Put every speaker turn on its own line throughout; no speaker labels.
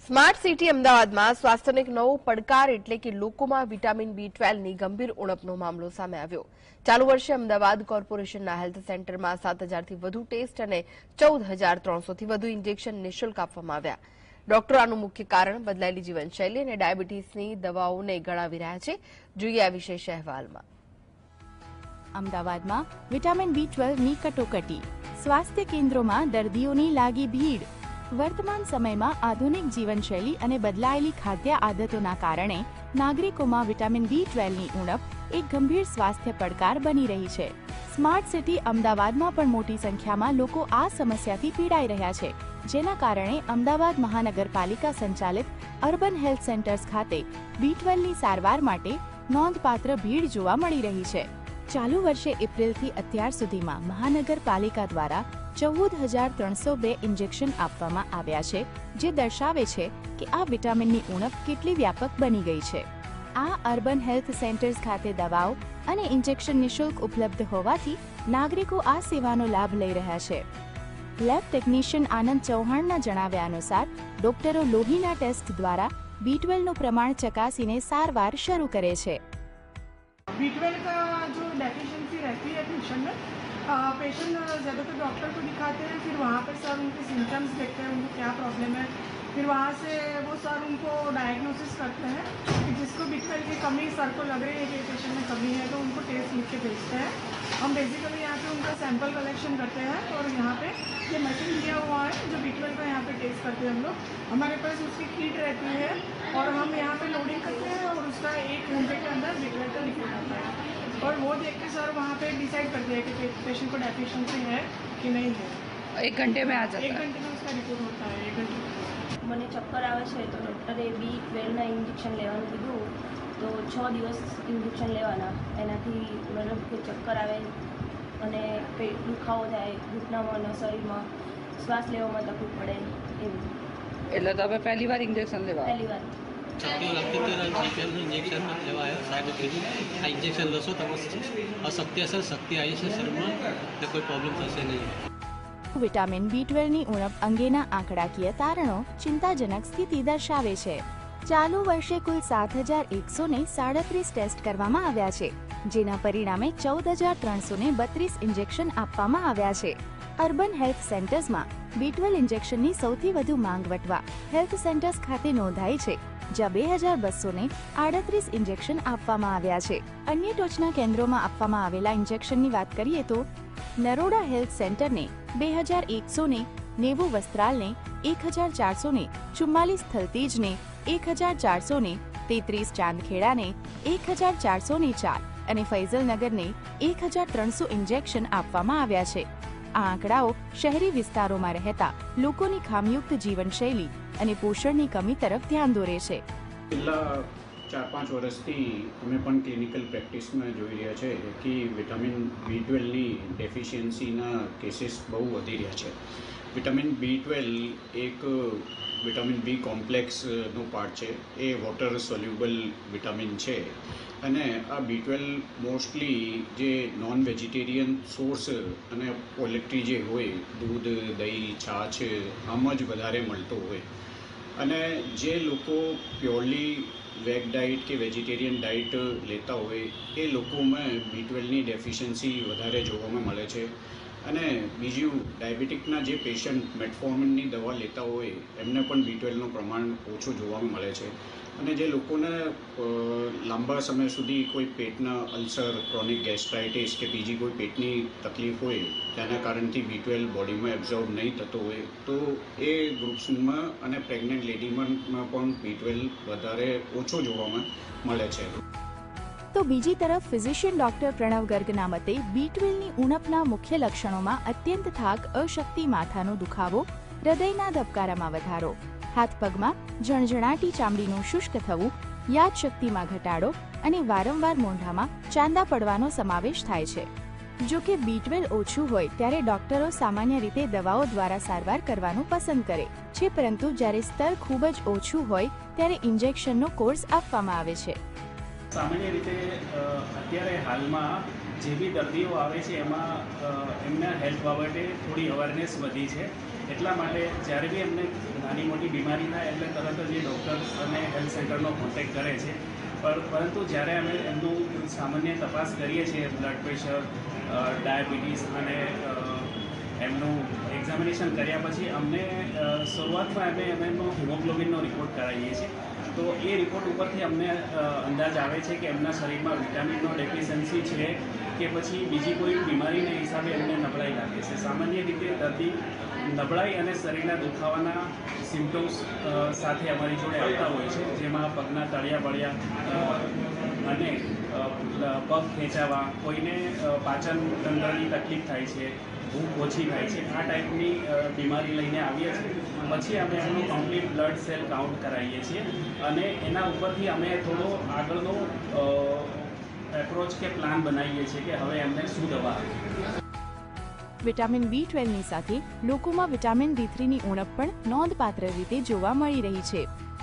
Smart city અમદાવાદમાં સ્વાસ્થ્યનો એક નવો પડકાર એટલે કે લોકોમાં વિટામિન B12ની ગંભીર ઉણપનો મામલો સામે આવ્યો। ચાલુ વર્ષે અમદાવાદ કોર્પોરેશનના હેલ્થ સેન્ટરમાં 7,000થી વધુ ટેસ્ટ અને 14,300થી વધુ ઇન્જેક્શન નિઃશુલ્ક આપવામાં આવ્યા। ડોક્ટરો આનું મુખ્ય કારણ બદલાયેલી જીવનશૈલી અને ડાયાબિટીસની દવાઓને ગણાવી રહ્યા છે। જોઈએ આ વિશેષ અહેવાલમાં।
અમદાવાદમાં વિટામિન B12ની કટોકટી, સ્વાસ્થ્ય કેન્દ્રોમાં દર્દીઓની લાગી ભીડ। વર્તમાન સમયમાં આધુનિક જીવનશૈલી અને બદલાયેલી ખાદ્ય આદતોના કારણે નાગરિકોમાં વિટામિન B12ની ઉણપ એક ગંભીર સ્વાસ્થ્ય પડકાર બની રહી છે। સ્માર્ટ સિટી અમદાવાદમાં પણ મોટી સંખ્યામાં લોકો આ સમસ્યાથી પીડાઈ રહ્યા છે, જેના કારણે અમદાવાદ મહાનગરપાલિકા સંચાલિત અર્બન હેલ્થ સેન્ટર્સ ખાતે B12ની સારવાર માટે નોંધપાત્ર ભીડ જોવા મળી રહી છે। ચાલુ વર્ષે એપ્રિલથી અત્યાર સુધીમાં મહાનગરપાલિકા દ્વારા 14,302 ઇન્જેક્શન આપવામાં આવ્યા છે, જે દર્શાવે છે કે આ વિટામિનની ઉણપ કેટલી વ્યાપક બની ગઈ છે। આ અર્બન હેલ્થ સેન્ટર્સ ખાતે દવાઓ અને ઇન્જેક્શન નિઃશુલ્ક ઉપલબ્ધ હોવાથી નાગરિકો આ સેવાનો લાભ લઈ રહ્યા છે। લેબ ટેકનિશિયન આનંદ ચૌહાણના જણાવ્યા અનુસાર ડોક્ટરો લોહીના ટેસ્ટ દ્વારા B12નું પ્રમાણ ચકાસીને સારવાર શરૂ કરે છે।
B12 का जो डेफिशिएंसी रहती है ट्यूशन में पेशेंट ज़्यादातर डॉक्टर को दिखाते हैं, फिर वहाँ पर सर उनके सिम्टम्स देखते हैं, उनको क्या प्रॉब्लम है, फिर वहाँ से वो सर उनको डायग्नोसिस करते हैं कि जिसको B12 की कमी सर को लग रही है कि पेशेंट में कमी है तो उनको टेस्ट लिख के भेजते हैं। हम बेसिकली यहाँ पे उनका सैंपल कलेक्शन करते हैं और यहाँ पे ये मशीन दिया हुआ है जो B12 का यहाँ पे टेस्ट करते हैं हम लोग। हमारे पास उसकी किट रहती है और हम यहाँ पे लोडिंग करते हैं और उसका 1 घंटे के अंदर B12 का लिखा जाता है और वो देख के सर वहाँ पे डिसाइड करते हैं कि पेशेंट को डेफिशिएंसी है कि नहीं है।
1 घंटे में आ जाता है।
1 घंटे में उसका रिपोर्ट होता है। 1 घंटे
મને ચક્કર આવે છે તો ડૉક્ટરે B12ના ઇન્જેક્શન લેવાનું કીધું, તો 6 દિવસ ઇન્જેક્શન લેવાના। એનાથી મતલબ કે ચક્કર આવે અને પેટ દુખાવો થાય, ઘૂંટણામાં અને શરીરમાં શ્વાસ લેવામાં તકલીફ પડે એવું।
એટલે તમે પહેલી વાર ઇન્જેક્શન લેવા?
પહેલી વાર
છઠ્ઠી લખતી હતી ઇન્જેક્શન લેવાયો સાહેબે કીધું આ ઇન્જેક્શન લેશો તમારે અશક્તિ હશે, શક્તિ આવી છે શરીરમાં એટલે કોઈ પ્રોબ્લેમ થશે નહીં।
વિટામિન B12ની ઉણપ અંગેના આંકડાકીય તારણો ચિંતાજનક સ્થિતિ દર્શાવે છે। ચાલુ વર્ષે કુલ 7,137 ટેસ્ટ કરવામાં આવ્યા છે, જેના પરિણામે 14,332 ઇન્જેક્શન આપવામાં આવ્યા છે। અર્બન હેલ્થ સેન્ટર્સમાં B12 ઇન્જેક્શનની સૌથી વધુ માંગ વટવા હેલ્થ સેન્ટર્સ ખાતે નોંધાઈ છે, જ્યાં 2,238 ઇન્જેક્શન આપવામાં આવ્યા છે। અન્ય ટોચના કેન્દ્રોમાં આપવામાં આવેલા ઇન્જેક્શનની વાત કરીએ તો નરોડા હેલ્થ સેન્ટરને 2,190, વસ્ત્રાલને 1,444, થલતેજને 1,433, ચાંદખેડાને 1,404 અને ફૈઝલનગરને 1,300 ઇન્જેક્શન આપવામાં આવ્યા છે। આ આંકડાઓ શહેરી વિસ્તારોમાં રહેતા લોકોની ખામયુક્ત જીવનશૈલી અને પોષણની કમી તરફ ધ્યાન દોરે છે।
છેલ્લા 4-5 વર્ષથી અમે પણ ક્લિનિકલ પ્રેક્ટિસમાં જોઈ રહ્યા છે કે વિટામિન B12ની ડેફિશિયન્સીના કેસીસ બહુ વધી રહ્યા છે। વિટામિન B12 એક વિટામિન B કોમ્પ્લેક્સનો પાર્ટ છે, એ વોટર સોલ્યુબલ વિટામિન છે અને આ B12 મોસ્ટલી જે નોન વેજીટેરિયન સોર્સ અને પોલ્ટ્રી જે હોય દૂધ, દહીં, છાશ આમાં જ વધારે મળતો હોય અને જે લોકો પ્યોરલી વેગ ડાયટ કે વેજીટેરિયન ડાયટ લેતા હોય એ લોકોમાં B12ની ડેફિશિયન્સી વધારે જોવામાં મળે છે। અને બીજું ડાયાબિટીકના જે પેશન્ટ મેટફોર્મિનની દવા લેતા હોય એમને પણ B12નું પ્રમાણ ઓછું જોવામાં મળે છે અને જે લોકોને લાંબા સમય સુધી કોઈ પેટના અલ્સર, ક્રોનિક ગેસ્ટ્રાઇટિસ કે બીજી કોઈ પેટની તકલીફ હોય તેના કારણથી B12 બોડીમાં એબ્ઝોર્બ નહીં થતો હોય તો એ ગ્રુપ્સમાં અને પ્રેગ્નન્ટ લેડીમાં પણ B12 વધારે ઓછો જોવામાં મળે છે।
તો બીજી તરફ ફિઝિશિયન ડોક્ટર પ્રણવ ગર્ગના મતે B12ની ઉણપના મુખ્ય લક્ષણોમાં અત્યંત થાક, અશક્તિ, માથાનો દુખાવો, હૃદયના ધબકારામાં વધારો, હાથ પગમાં ઝણઝણાટી ચામડીનું શુષ્ક થવું, યાદશક્તિમાં ઘટાડો અને વારંવાર મોઢામાં ચાંદા પડવાનો સમાવેશ થાય છે। જો કે B12 ઓછું હોય ત્યારે ડોક્ટરો સામાન્ય રીતે દવાઓ દ્વારા સારવાર કરવાનું પસંદ કરે છે, પરંતુ જ્યારે સ્તર ખૂબ જ ઓછું હોય ત્યારે ઇન્જેક્શનનો કોર્સ આપવામાં આવે છે।
સામાન્ય રીતે અત્યારે હાલમાં જે બી દર્દીઓ આવે છે એમાં એમના હેલ્થ બાબતે થોડી અવેરનેસ વધી છે એટલા માટે જ્યારે બી એમને નાની મોટી બીમારી થાય એટલે તરત જ એ ડૉક્ટર અને હેલ્થ સેન્ટરનો કોન્ટેક્ટ કરે છે. પરંતુ જ્યારે અમે એમનું સામાન્ય તપાસ કરીએ છીએ, બ્લડ પ્રેશર, ડાયાબિટીસ અને એમનું એક્ઝામિનેશન કર્યા પછી અમને શરૂઆતમાં એમનો હિમોગ્લોબિનનો રિપોર્ટ કરાવીએ છીએ. તો એ રિપોર્ટ ઉપરથી અમને અંદાજ આવે છે કે એમના શરીરમાં વિટામિનનો ડેફિશિયન્સી છે કે પછી બીજી કોઈ બીમારીને હિસાબે એમને નબળાઈ લાગે છે. સામાન્ય રીતે દર્દી નબળાઈ અને શરીરના દુખાવાના સિમ્ટમ્સ સાથે અમારી જોડે આવતા હોય છે, જેમાં પગના તળિયા બળિયા અને પગ ખેંચાવા, કોઈને પાચન તંત્રની તકલીફ થાય છે, ભૂખ ઓછી થાય છે, આ ટાઈપની બીમારી લઈને આવીએ છીએ. પછી અમે એમનું કમ્પ્લીટ બ્લડ સેલ કાઉન્ટ કરાવીએ છીએ અને એના ઉપરથી અમે થોડો આગળનો એપ્રોચ કે પ્લાન બનાવીએ છીએ કે હવે એમને શું દવા આપવી.
વિટામિન B12ની સાથે લોકોમાં વિટામિન D3ની ઉણપ પણ નોંધપાત્ર રીતે જોવા મળી રહી છે.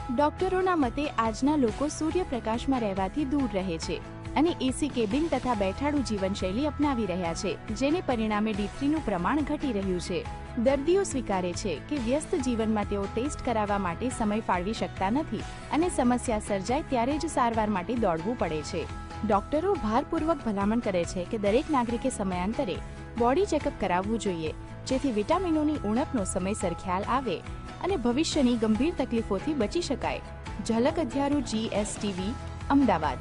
ડોક્ટરોના મતે આજના લોકો સૂર્યપ્રકાશમાં રહેવાથી દૂર રહે છે અને એસી કેબિન તથા બેઠાડું જીવનશૈલી અપનાવી રહ્યા છે, જેને પરિણામે D3નું પ્રમાણ ઘટી રહ્યું છે. દર્દીઓ સ્વીકારે છે કે વ્યસ્ત જીવનમાં તેઓ ટેસ્ટ કરાવવા માટે સમય ફાળવી શકતા નથી અને સમસ્યા સર્જાય ત્યારે જ સારવાર માટે દોડવું પડે છે. ડોક્ટરો ભારપૂર્વક ભલામણ કરે છે કે દરેક નાગરિકે સમયાંતરે બોડી ચેકઅપ કરાવવું જોઈએ, જેથી વિટામિનોની ઉણપનો સમયસર ખ્યાલ આવે અને ભવિષ્યની ગંભીર તકલીફોથી બચી શકાય. ઝલક અધ્યારું, GSTV, અમદાવાદ.